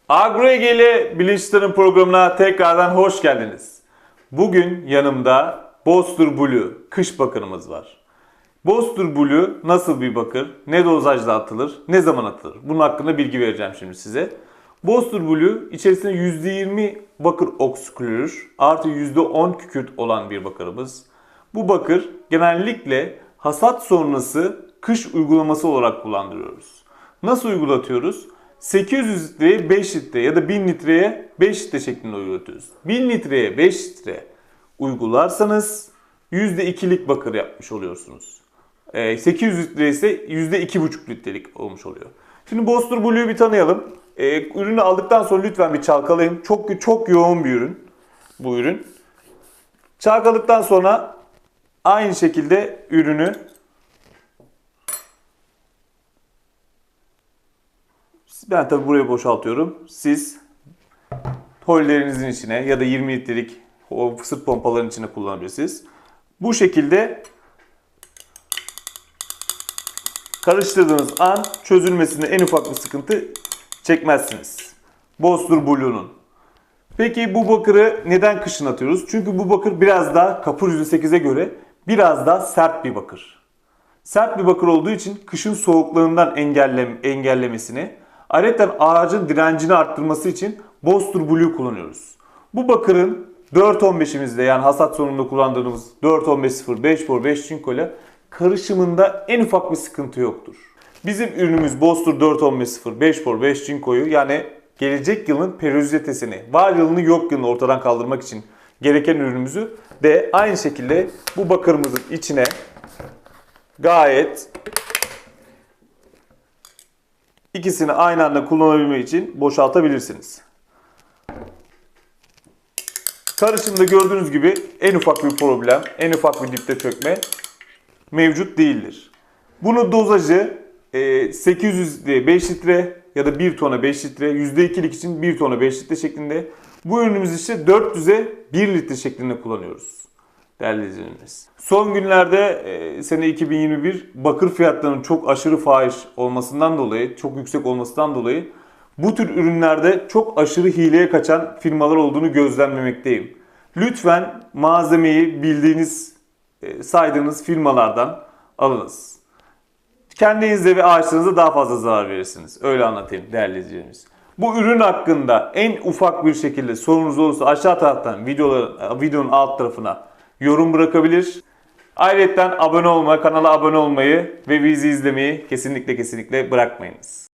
AgroEge ile Bilinçli Tarım programına tekrardan hoş geldiniz. Bugün yanımda Boster Blue kış bakırımız var. Boster Blue nasıl bir bakır, ne dozajla atılır, ne zaman atılır? Bunun hakkında bilgi vereceğim şimdi size. Boster Blue içerisinde %20 bakır oksiklorür artı %10 kükürt olan bir bakırımız. Bu bakır genellikle hasat sonrası kış uygulaması olarak kullandırıyoruz. Nasıl uygulatıyoruz? 800 litreye 5 litre ya da 1000 litreye 5 litre şeklinde uygulatıyoruz. 1000 litreye 5 litre uygularsanız %2'lik bakır yapmış oluyorsunuz. 800 litre ise %2,5 litrelik olmuş oluyor. Şimdi Boster Blue'yu bir tanıyalım. Ürünü aldıktan sonra lütfen bir çalkalayın. Çok yoğun bir ürün bu ürün. Çalkaladıktan sonra aynı şekilde ürünü ben tabi buraya boşaltıyorum. Siz hollerinizin içine ya da 20 litrelik o sırt pompaların içine kullanabilirsiniz. Bu şekilde karıştırdığınız an çözülmesinde en ufak bir sıkıntı çekmezsiniz. Boster Blue'nun. Peki bu bakırı neden kışın atıyoruz? Çünkü bu bakır biraz daha kapur %8'e göre biraz daha sert bir bakır. Sert bir bakır olduğu için kışın soğuklarından engellemesini, ayrıca ağacın direncini arttırması için Boster Blue kullanıyoruz. Bu bakırın 4.15'imizde yani hasat sonunda kullandığımız 4.15.0 5x5 çinko ile karışımında en ufak bir sıkıntı yoktur. Bizim ürünümüz Boster 4.15.0 5x5 çinkoyu yani gelecek yılın periyozitesini, var yılını yok yılını ortadan kaldırmak için gereken ürünümüzü de aynı şekilde bu bakırımızın içine gayet ikisini aynı anda kullanabilmek için boşaltabilirsiniz. Karışımda gördüğünüz gibi en ufak bir problem, en ufak bir dipte çökme mevcut değildir. Bunun dozajı 800 5 litre ya da 1 tona 5 litre, %2'lik için 1 tona 5 litre şeklinde. Bu ürünümüz ise 400'e 1 litre şeklinde kullanıyoruz. Değerli izleyicilerimiz. Son günlerde sene 2021 bakır fiyatlarının çok aşırı fahiş olmasından dolayı, çok yüksek olmasından dolayı bu tür ürünlerde çok aşırı hileye kaçan firmalar olduğunu gözlemlemekteyim. Lütfen malzemeyi bildiğiniz, saydığınız firmalardan alınız. Kendinize ve ağaçlarınıza daha fazla zarar verirsiniz. Öyle anlatayım değerli izleyicilerimiz. Bu ürün hakkında en ufak bir şekilde sorunuz olursa aşağı taraftan videonun alt tarafına yorum bırakabilir. Ayrıca kanala abone olmayı ve bizi izlemeyi kesinlikle bırakmayınız.